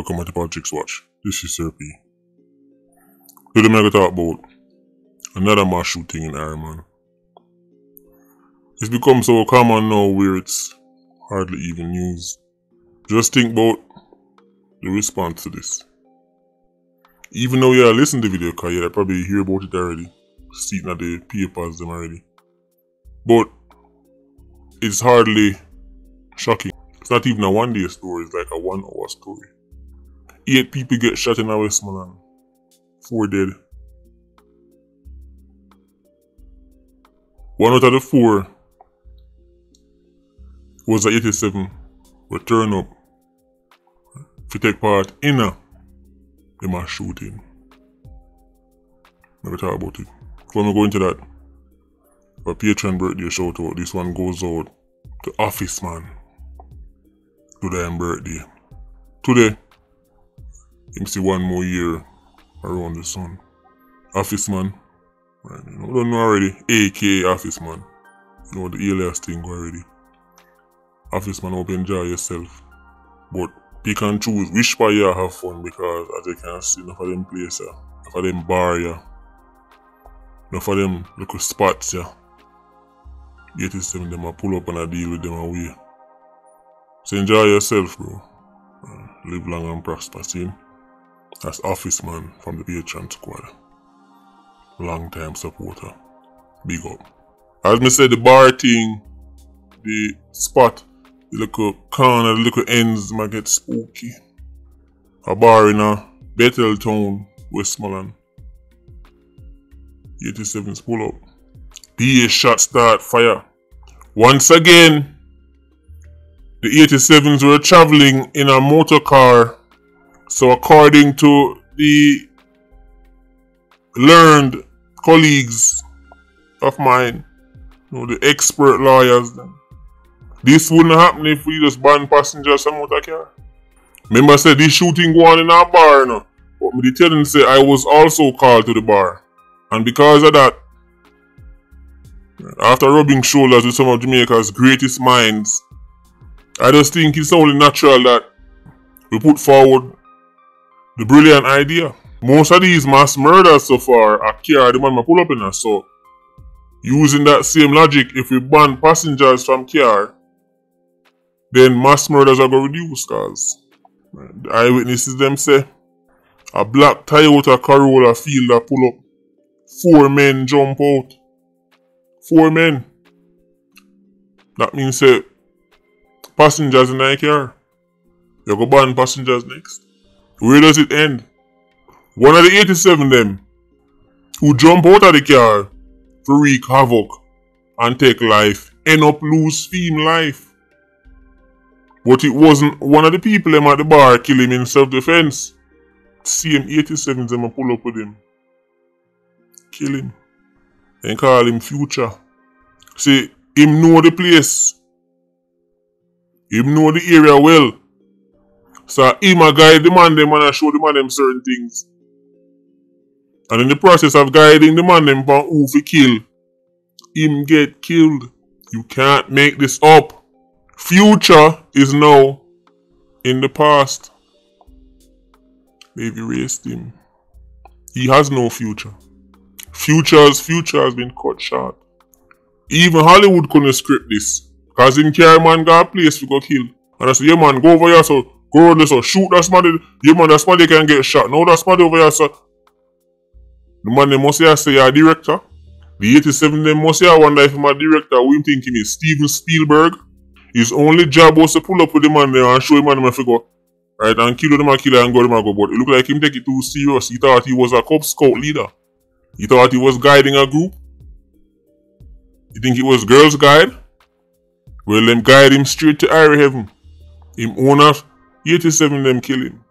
welcome to Politricks Watch. This is SH0T. Today I'm going to talk about another mass shooting in Ireland. It's become so common now where it's hardly even news. Just think about the response to this. Even though you listen to the video, because you probably hear about it already, see it in the papers them already. But it's hardly shocking. It's not even a one-day story, it's like a 1 hour story. 8 people get shot in Westmoreland. 4 dead. 1 out of the 4 was a 87 who turned up to take part in the mass shooting. Never talk about it. Before we go into that, for Patreon birthday shout out, this one goes out to Office Man. Today birthday. Today, you see 1 more year around the sun. Office Man, right? You don't know already, aka Office Man. You know the alias thing already. Office Man, hope you enjoy yourself. But pick and choose which part you have fun, because as you can see, enough of them places, enough of them bar, enough of them little spots, 87 them a pull up and a deal with them away. So enjoy yourself, bro. Live long and prosper. See? That's Office Man from the Patreon squad. Long time supporter. Big up. As me said, the bar thing, the spot, the little corner, the little ends might get spooky. A bar in a Bethel town, Westmoreland. 87s pull up. PA shot start fire. Once again, the 87s were traveling in a motor car. So according to the learned colleagues of mine, the expert lawyers, this wouldn't happen if we just ban passengers from motor car. Remember I said this shooting go on in our bar, but me tell them say I was also called to the bar. And because of that, after rubbing shoulders with some of Jamaica's greatest minds, I just think it's only natural that we put forward the brilliant idea. Most of these mass murders so far are car the man ma pull up in us. So using that same logic, if we ban passengers from car, then mass murders are going to reduce, cause the eyewitnesses them say a black Toyota Corolla fielder pull up, 4 men jump out. 4 men. That means say passengers in the car. You go ban passengers next. Where does it end? One of the 87 them who jump out of the car to wreak havoc and take life end up lose fame life. But it wasn't one of the people them at the bar kill him in self-defense. Same 87s them pull up with him. Kill him. And call him Future. See, him know the place. Him know the area well. So him a guide the man them and a show the man them certain things. And in the process of guiding the man them for who to kill, him get killed. You can't make this up. Future is now in the past. They've erased him. He has no future. Future's future has been cut short. Even Hollywood couldn't script this. Cause him carry man got a place to go kill. And I say, yeah man, go over here, so go around there, so shoot that somebody. Yeah man, that somebody can get shot. No, that somebody over here, so the man they must say you're a director. The 87 them must say I wonder if I'm a director. Who him think him is Steven Spielberg. His only job was to pull up with the man there and show him man if go. Right, and kill them and kill and go them and go. But it looked like him take it too serious. He thought he was a Cub Scout leader. He thought he was guiding a group. You think it was Girls Guide? Well, them guide him straight to Irie Heaven. Him owner 87 them kill him.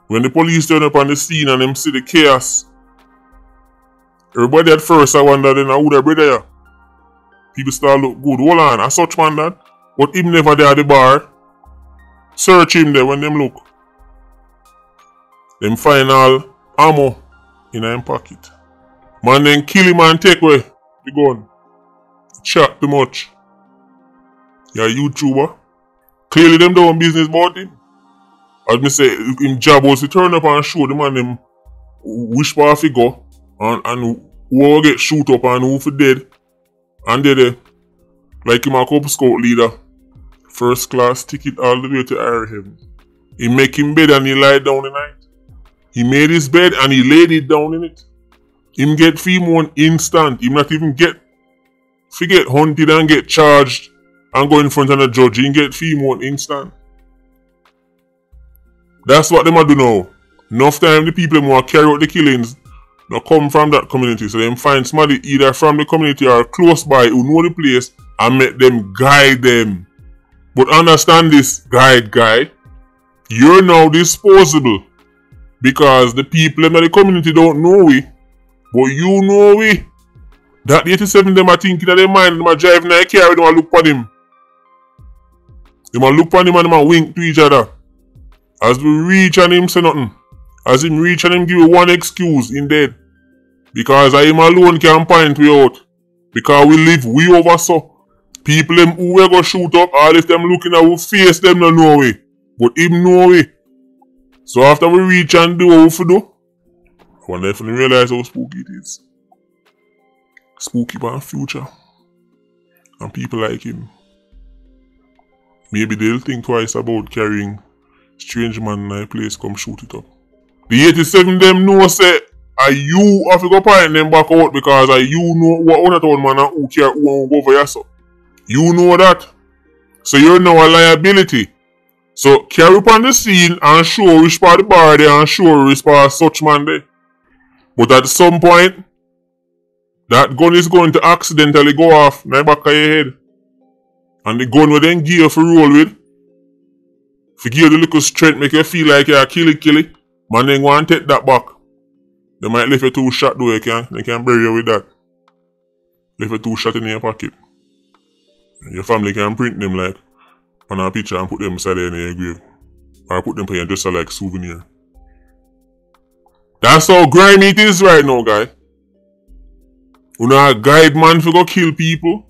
When the police turn up on the scene and them see the chaos, everybody at first I wonder then who their brother ya. People start look good. Hold on, I such man that. But him never there at the bar. Search him there when them look. Them find all ammo in him pocket. Man then kill him and take away the gun. Chat too much. You're a YouTuber. Clearly them don't business about him. As me say, him job was to turn up and show the man them which part he go and who will get shoot up and who for dead. And they like him a Cub Scout leader. First class ticket all the way to higher heaven. He make him bed and he lie down the night. He made his bed and he laid it down in it. Him get fee one instant. Him not even get hunted and get charged and go in front of the judge. He get fee one instant. That's what them a do now. Enough time the people who carry out the killings now come from that community. So them find somebody either from the community or close by who know the place and make them guide them. But understand this, guy. You're now disposable. Because the people in the community don't know we. But you know we. That 87 them are thinking in their mind, them are driving their car, them are look for him. Them are look for him and them are wink to each other. As we reach and him say nothing. As him reach and him give you one excuse in dead. Because I him alone can point we out. Because we live we over so. People them who we go shoot up, all if them looking at our face, them no know we. But him know we. So after we reach and do what we do, I wonder if we realize how spooky it is. Spooky for the future. And people like him. Maybe they'll think twice about carrying strange man in a place come shoot it up. The 87 them know say, are you have to go point them back out because are you know what other town man who care who won't go for yourself. You know that. So you're now a liability. So carry up on the scene and show which part of the bar there and show which part such man there. But at some point, that gun is going to accidentally go off in the back of your head. And the gun will then give you for roll with. If you give the little strength, make you feel like you're killy. Man then go and take that back. They might leave you 2 shots though, they can bury you with that. Leave you 2 shots in your pocket. Your family can print them like on a picture and put them beside in your grave. Or put them for your dresser like souvenir. That's how grimy it is right now, guy. You know a guide man for go kill people.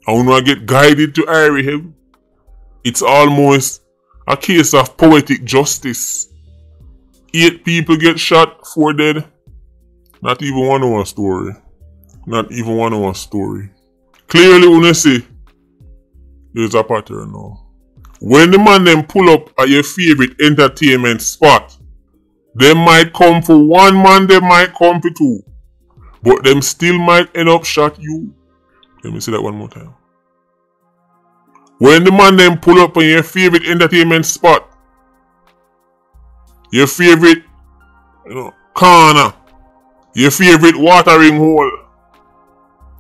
And you know get guided to airy heaven. It's almost a case of poetic justice. 8 people get shot, 4 dead. Not even one of our story. Not even one of our story. Clearly, when you see, there's a pattern now. When the man them pull up at your favorite entertainment spot, they might come for 1 man, they might come for 2. But them still might end up shot you. Let me say that one more time. When the man them pull up on your favorite entertainment spot, your favorite corner, your favorite watering hole,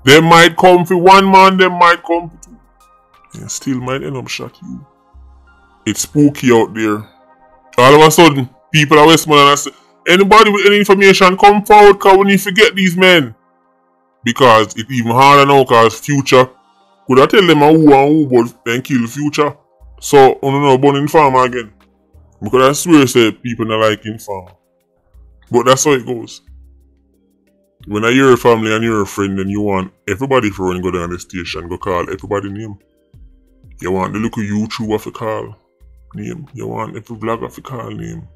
they might come for 1 man, they might come for 2. They still might end up shot you. It's spooky out there. All of a sudden, people at Westmoreland say, anybody with any information come forward because we need to get these men. Because it's even harder now because Future could I tell them who and who but then kill Future. So I don't know about Informer again. Because I swear say people not like Informer. But that's how it goes. When you're a family and you're a friend and you want everybody to run go down the station, go call everybody name. You want the little YouTuber to call name. You want every blogger to call name.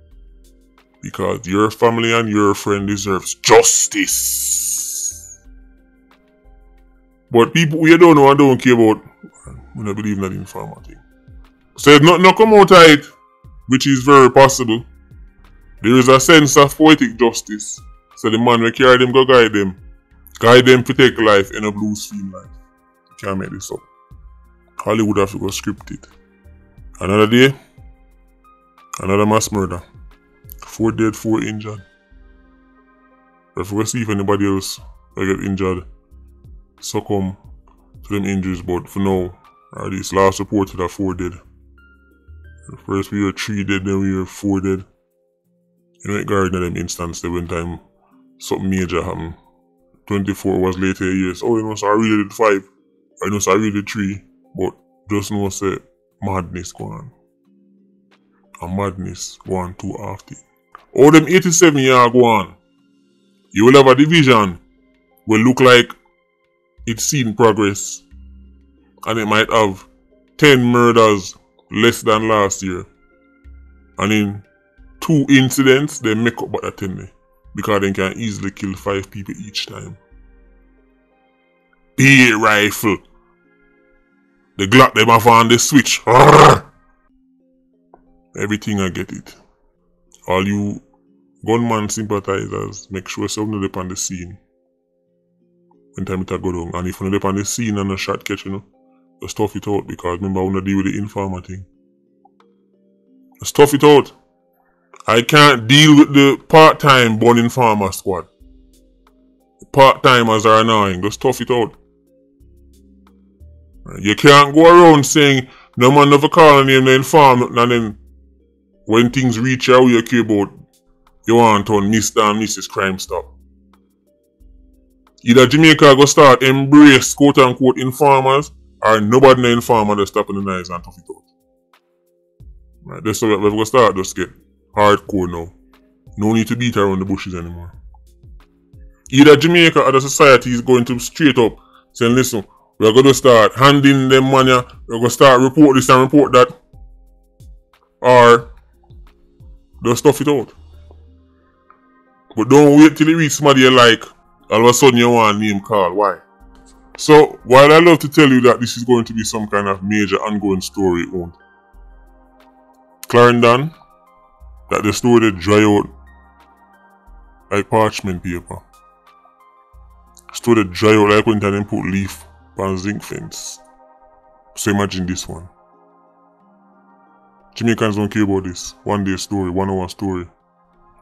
Because your family and your friend deserves justice. But people we don't know and don't care about, we don't believe in that Informer thing. So if not come out of it, which is very possible, there is a sense of poetic justice. So the man will carry them, go guide them. Guide them to take life in a blues film life. You can't make this up. Hollywood have to go script it. Another day, another mass murder. 4 dead, 4 injured. If we see if anybody else will get injured, succumb to them injuries, but for now, at least last reported are 4 dead. First we were 3 dead, then we were 4 dead. You know, it guarding them instance there when time something major happened. 24 was later years. Oh, you know, so I really did 5. I know, so I really did 3. But just know, say, madness go on. And madness go on too often. All them 87 years go on. You will have a division will look like it's seen progress. And it might have 10 murders less than last year. And in 2 incidents, they make up but attend me. Because they can easily kill 5 people each time. Be it rifle. The Glock them off on the switch. Arrgh! Everything I get it. All you gunman sympathizers, make sure something up on the scene. When time it a go down. And if you not up on the scene and a shot catch, you know, just tough it out, because remember I wanna deal with the informer thing. Just tough it out. I can't deal with the part-time born informer squad. The part-timers are annoying. Just tough it out. You can't go around saying no man never call a name the inform nothing, and then when things reach out you care about, you want on Mr. and Mrs. Crime Stop. Either Jamaica go start embrace quote unquote informers, or nobody no informer just stop in the knives and tough it out. Right, that's how we're going to start just get hardcore now. No need to beat around the bushes anymore. Either Jamaica or the society is going to straight up saying, listen, we're going to start handing them money, we're going to start report this and report that, or just stuff it out. But don't wait till you reach somebody you like, all of a sudden you want a name call. Why? So, while I love to tell you that this is going to be some kind of major ongoing story, it won't. Clarendon, that the story they dry out like parchment paper. Story they dry out like when they put leaf on zinc fence. So imagine this one. Jamaicans don't care about this. 1 day story, 1 hour story.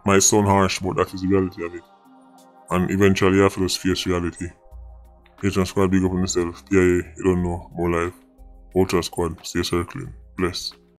Might sound harsh, but that is the reality of it. And eventually you have to just face reality. Agent Squad, big up on yourself. PIA, you don't know, more life. Ultra Squad, stay circling. Bless.